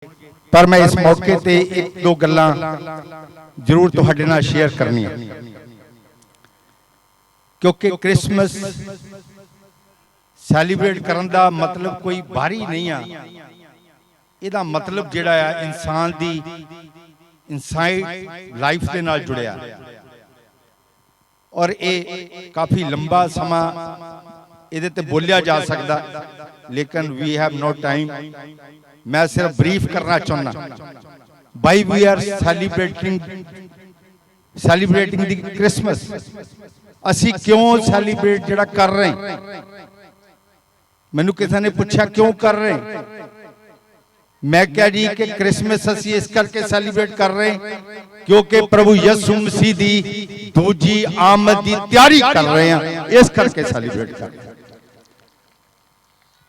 पर मैं इस मौके ते एक दो गल्लां जरूर तुहाडे नाल शेयर करनियां, क्योंकि क्रिसमस सैलीब्रेट करन दा मतलब कोई बाहरी नहीं आ। इहदा मतलब जिहड़ा आ इंसान दी इनसाइड लाइफ दे नाल जुड़िया और ये काफ़ी लंबा समा इहदे ते बोलिया जा सकदा, लेकिन वी हैव नो टाइम। मैं सिर्फ ब्रीफ करना चाहना। Why we are celebrating the Christmas, असी क्यों सैलीब्रेट जिहड़ा कर रहे हैं। मैनू किसी ने पूछा क्यों कर रहे हैं, मैं कहा जी कि क्रिसमस असी इस करके सैलीब्रेट कर रहे हैं क्योंकि प्रभु यीशु मसीह दी दूजी आमद की तैयारी कर रहे हैं, इस करके सैलीब्रेट कर रहे हैं।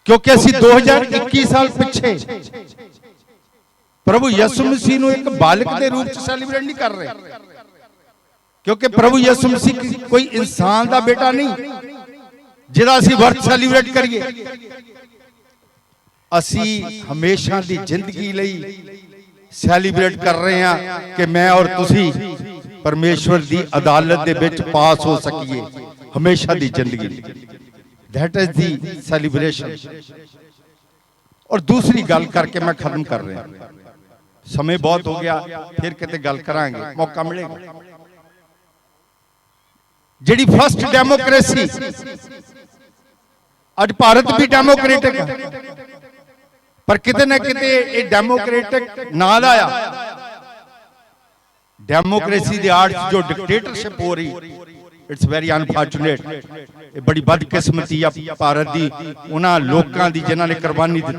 क्योंकि असी 2021 साल पिछे प्रभु यीशु मसीह नूं एक बालक के रूप में सैलीब्रेट नहीं कर रहे, क्योंकि प्रभु यीशु मसीह कोई इंसान का बेटा नहीं जिहदा असी बर्थ सैलीब्रेट करिए। असी हमेशा की जिंदगी लई सैलीब्रेट कर रहे हैं कि मैं और तुसी परमेश्वर की अदालत दे विच पास हो सकीए हमेशा की जिंदगी। That is the celebration. और दूसरी गल करके मैं खत्म कर रहा, समय बहुत हो गया, फिर किते गल करांगे, मौका मिलेगा। जिहड़ी फर्स्ट डेमोक्रेसी, अज भारत भी डेमोक्रेटिक है, पर किते ना किते ये डेमोक्रेटिक ना लाया। डेमोक्रेसी की आड़ जो डिक्टेटरशिप हो रही, इट्स वेरी अनफॉर्चुनेट। ये बड़ी बदकिस्मती है भारत की उन्हां लोकां दी जिन्हां ने कुर्बानी दी।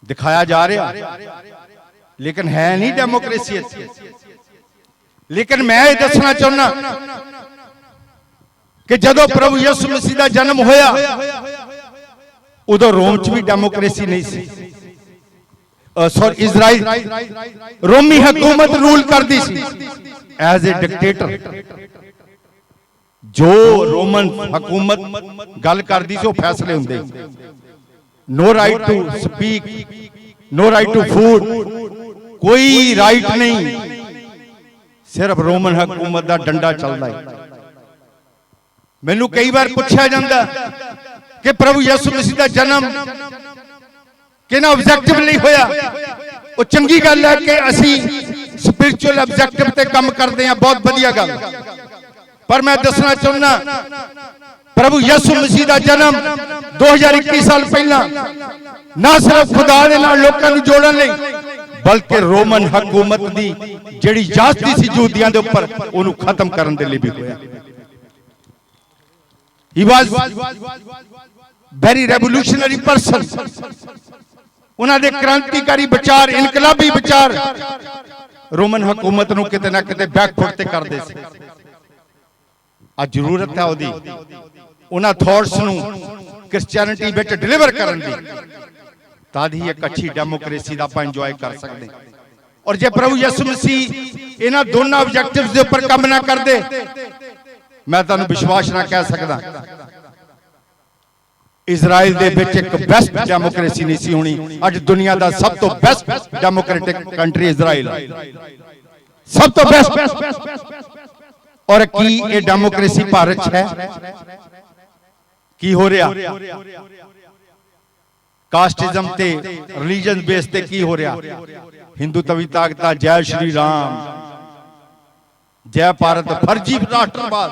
दिखाया जा रहा लेकिन है नहीं डेमोक्रेसी। लेकिन मैं ये दसना चाहना कि जदों प्रभु यीशु मसीह का जन्म होया उदों रोम च भी डेमोक्रेसी नहीं सी। सॉरी, इजराइल रोमी हुकूमत रूल करती सी एज ए डिक्टेटर। जो रोमन हुकूमत गल करती सी, फैसले होंदे। No right to speak, no right to food, कोई राइट नहीं, सिर्फ रोमन हुकूमत का डंडा चलता है। मैनू कई बार पूछा जाता कि प्रभु यीशु मसीह का जन्म किन्हां ऑब्जेक्टिव नहीं होया। वो चंगी गल है कि असी स्पिरिचुअल ऑब्जेक्टिव ते काम करते हैं, बहुत वधिया गल। पर मैं दसना चाहना प्रभु यीशु मसीह का जन्म 2021 साल पहला ना सिर्फ खुदा दे नाल लोकां नूं जोड़न लई, बल्कि रोमन हुकूमत दी जिहड़ी जास्ती सी यहूदियां दे उपर उहनूं खत्म करन दे लई भी होया। He was very revolutionary person। उन्हां दे क्रांतिकारी विचार, इनकलाबी विचार रोमन हुकूमत नूं किते ना किते बैकफुट ते करदे सी। आज जरूरत है उहदी उन्हां थॉट्स नूं क्रिश्चियनिटी विच डिलीवर करन दी, तां ही एक अच्छी डेमोक्रेसी दा आपां इंजॉय कर सकदे। और जे प्रभु यीशु मसीह इन्हां दोनों ऑब्जेक्टिव्स दे उपर काम ना करदे, मैं तुहानूं विश्वास ना कह सकदा इजराइल दे विच एक बेस्ट डेमोक्रेसी नहीं सी होनी। अज दुनिया दा सब तो बेस्ट डेमोक्रेटिक कंट्री इजराइल, सब तो बेस्ट। और की ये डेमोक्रेसी भारत है? की हो रहा? कास्टिज्म ते रिलीजन बेस ते की हो रहा? हिंदुत्वी ताकतां जय श्री राम, जय भारत, फर्जी राष्ट्रवाद।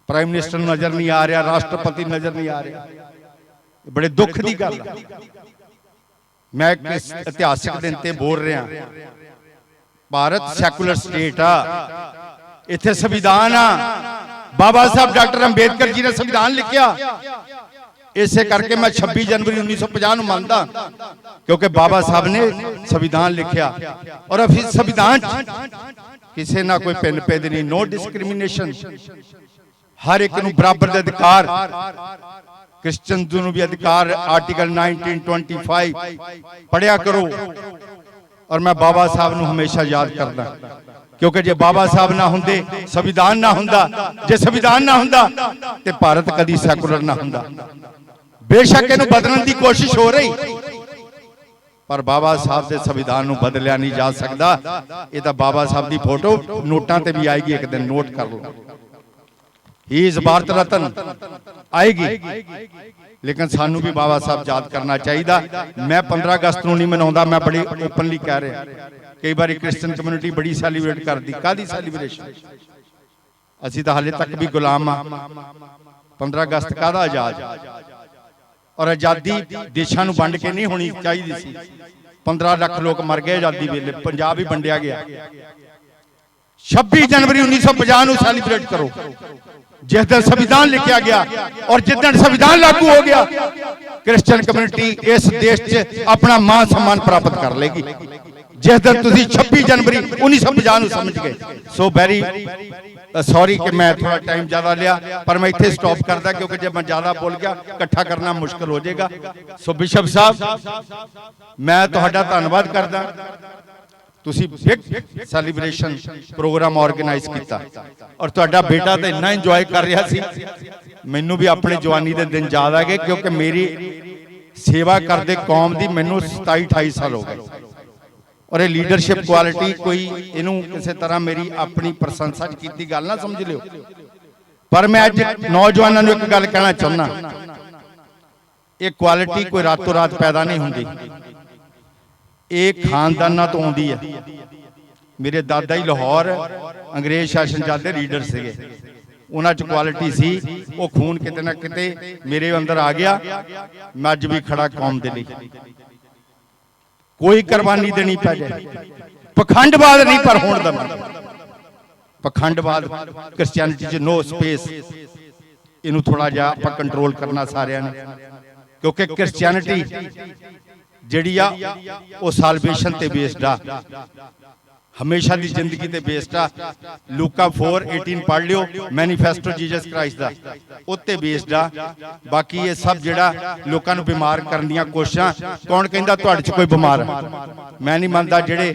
प्राइम मिनिस्टर नजर नहीं आ रहा, राष्ट्रपति नजर नहीं आ रहा, बड़े दुख की गल। मैं एक इतिहासिक दिन ते बोल रहा, भारत सैकुलर स्टेट आ, इत्थे संविधान आ, बाबा साहब डॉक्टर अंबेडकर जी ने संविधान लिखिया। इसे करके मैं 26 जनवरी 1950 मानता, क्योंकि बाबा साहब ने संविधान लिखिया। और अब संविधान किसी ना कोई पिन पेद नहीं, नो डिस्क्रिमिनेशन, हर एक नूं बराबर दे अधिकार। क्रिश्चियन नूं भी अधिकार, आर्टिकल 1925 पढ़िया करो। और मैं बाबा साहब नूं हमेशा याद करदा, क्योंकि जे बाबा साहब ना होंदे, संविधान ना हुंदा, जे संविधान ना हुंदा ते भारत कदी सैकुलर ना हुंदा। बेशक इहनूं बदलण दी कोशिश हो रही, पर बाबा साहब के संविधान नूं बदलिया नहीं जा सकता। ये तो बाबा साहब की फोटो नोटां ते भी आएगी, एक दिन नोट कर लो, ही इज भारत रत्न आएगी। लेकिन सानू भी बाबा साहब याद करना चाहिए। मैं 15 अगस्त को नहीं मनाउंदा, मैं बड़ी ओपनली कह रहा। कई बार क्रिश्चियन कम्यूनिटी बड़ी सैलीब्रेट करती, कादी सैलीब्रेशन? असी तो हाले तक भी गुलाम हाँ। 15 अगस्त कादा आजाद? और आजादी देशों को वंड के नहीं होनी चाहिए। 15 लाख लोग मर गए आजादी वेले, पंजाब ही वंडिया गया। 26 जनवरी 1950 सैलीब्रेट करो, जिस दिन संविधान लिखा गया और जिस दिन संविधान लागू हो गया, क्रिश्चियन कम्यूनिटी इस देश च अपना मान सम्मान प्राप्त कर लेगी। जिस दिन तुसी 26 जनवरी 1950 समझ गए। सो वेरी सॉरी कि मैं थोड़ा टाइम ज्यादा लिया, पर मैं इत्थे स्टॉप करदा क्योंकि जब मैं ज्यादा बोल गया इकट्ठा करना मुश्किल हो जाएगा। सो बिशप साहब मैं तुहाडा धन्नवाद करदा, तुसी बिग सैलीब्रेशन प्रोग्राम ऑर्गेनाइज किया और तुहाडा बेटा तो इन्ना इंजॉय कर रहा सी। मैनू भी अपने जवानी के दिन याद आ गए क्योंकि मेरी सेवा करते कौम की मैनू 27-28 साल हो गए और ये लीडरशिप क्वालिटी कोई इनू किसी तरह मेरी अपनी प्रशंसा की गल ना समझ लियो, पर मैं अज नौजवानों को एक गल कहना चाहना, ये क्वालिटी कोई रातों रात पैदा नहीं होंगी, एक खानदाना तो आती है। मेरे दादा ही लाहौर अंग्रेज शासन जाते लीडर से, उन्होंने क्वालिटी सी, वो खून किते ना किते मेरे अंदर आ गया। मैं अज भी खड़ा कौम के लिए, कोई कुर्बानी देनी पै जाए, पखंडवाद नहीं पर होने देना। पखंडवाद क्रिश्चियनिटी च नो स्पेस, इनू थोड़ा जा आप कंट्रोल करना सारिਆਂ ने, क्योंकि क्रिश्चियनिटी जिहड़ी आ वो सालवेशन ते बेस्ड आ, हमेशा की जिंदगी ते बेस्ड आ। लूका 4:18 पढ़ लियो, मैनीफेस्टो जीसस क्राइस्ट दा, उत्ते बेस्ड आ। बाकी ये सब जिहड़ा लोकां नूं बीमार करन दीयां कोशिशां, कौन कहंदा तुहाडे च कोई बीमार है? मैं नहीं मनदा जिहड़े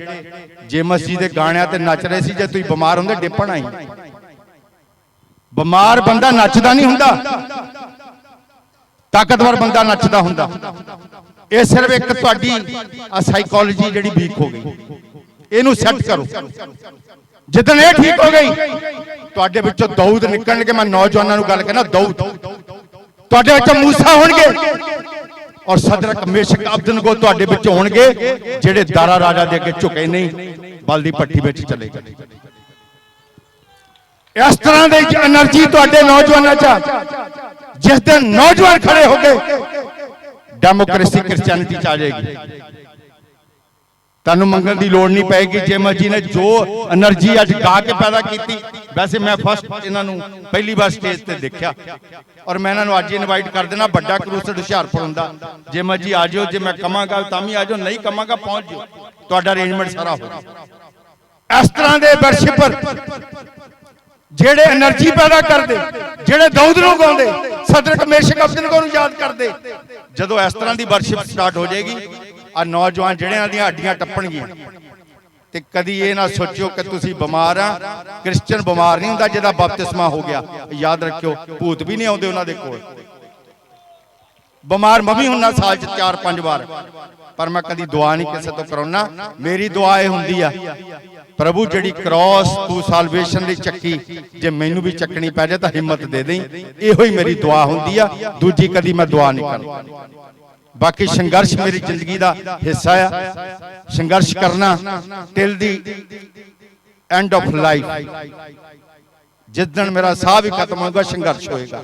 जेमस जी दे गाणियां ते नच रहे सी, जे तुसीं बीमार हुंदे डिप्पण आई। बीमार बंदा नचदा नहीं हुंदा, ताकतवर बंदा नचदा हुंदा। ये सिर्फ एक तुहाडी साइकोलॉजी जिहड़ी वीक हो गई, इनू सैट करो। जिदन ये ठीक हो गई, तुहाडे विचों दाऊद निकलणगे। मैं नौजवानों को गल कहना, दाऊद तुहाडे विचों मूसा होणगे और सदरक मेशक अबदनगो तुहाडे विचों होणगे, जिहड़े दारा राजा दे अगे झुके नहीं, बल दी भट्ठी विच चले गए। इस तरह की एनर्जी तुहाडे नौजवानों च, जिस दिन नौजवान खड़े हो गए, डेमोक्रेसी क्रिश्चियनिटी च आ जाएगी। तुहानू मंगण की लोड़ नहीं पैगी। जेमस जी ने जो एनर्जी अज गा के पैदा की, वैसे मैं फस्ट इन्हों पहली बार स्टेज पर देखा और मैं इन्हों अज इनवाइट कर देना। बड़ा क्रूसड हुशियारपुर होंदा, जेमस जी आ जाओ, जे मैं कहांगा तां आ जाओ, नहीं कहांगा पहुंच जाओ, तुहाडा अरेंजमेंट सारा हो जाए। इस तरह के वर्शिपर जेड़े एनर्जी पैदा करते, जेड़े दाऊद नूं गाउंदे, सदरक मेशक अबदनगो नूं याद करते, जदों इस तरह की वर्शिप स्टार्ट हो जाएगी, आ नौजवान जिहड़ियां दी हड्डियां टप्पणगियां। ते कदी ये ना सोचो कि तुसीं बीमार आ, क्रिश्चियन बीमार नहीं हुंदा जिहदा बपतिस्मा हो गया। याद रखियो, भूत भी नहीं आउंदे उन्हां दे कोल। बीमार मैं भी हुंदा साल च 4-5 बार, पर मैं कदी दुआ नहीं किसी तो कराउना। मेरी दुआ यह हुंदी आ, प्रभु जिहड़ी क्रॉस तू सालवेशन दी चक्की, जे मैनू भी चकनी पै जाए तो हिम्मत दे दें। इहो ही मेरी दुआ हुंदी आ, दूजी कदी मैं दुआ नहीं करदा। बाकी संघर्ष मेरी जिंदगी का हिस्सा है, संघर्ष करना till the end of life. जिस दिन मेरा साह भी खत्म होगा, संघर्ष होएगा।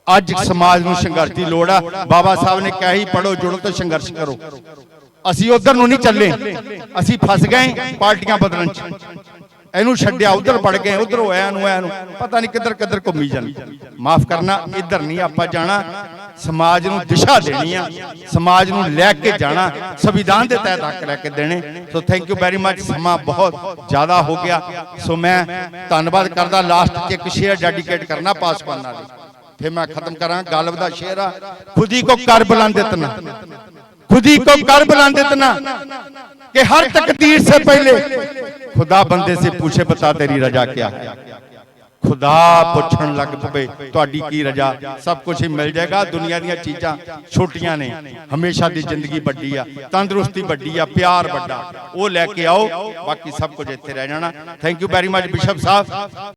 अज समाज में संघर्ष की लोड़ आ। बाबा साहब ने कहा ही, पढ़ो जुड़ो तो संघर्ष करो। असी उधर नहीं चले, असी फस गए पार्टियां बदलन च, इनू छड्डिया उधर बढ़ गए, उधर होया पता नहीं किधर किधर घूमी जानी। माफ करना, इधर नहीं आपां जाना। समाज नूं दिशा देनी आ, समाज नूं लैके जाना, संविधान के तहत हक लैके देने। So thank you very much. समा बहुत ज्यादा हो गया, सो मैं धन्नवाद करदा। लास्ट एक शेयर डेडिकेट करना पासवान वाले, फिर मैं खत्म करा। गल दा शेर आ, खुदी को कर बुलंद इतना, खुदी को कर बुलंद इतना कि हर तकदीर से पहले खुदा बंदे से पूछे बता तेरी रजा क्या है। खुदा पुछण लग पवे तुहाडी की रजा, सब कुछ ही मिल जाएगा। दुनिया दी चीज़ां छोटियां ने, हमेशा दी जिंदगी वड्डी आ, तंदुरुस्ती वड्डी आ, प्यार वड्डा, वो लैके आओ, बाकी सब कुछ इत्थे रह जाना। Thank you very much bishop साहब।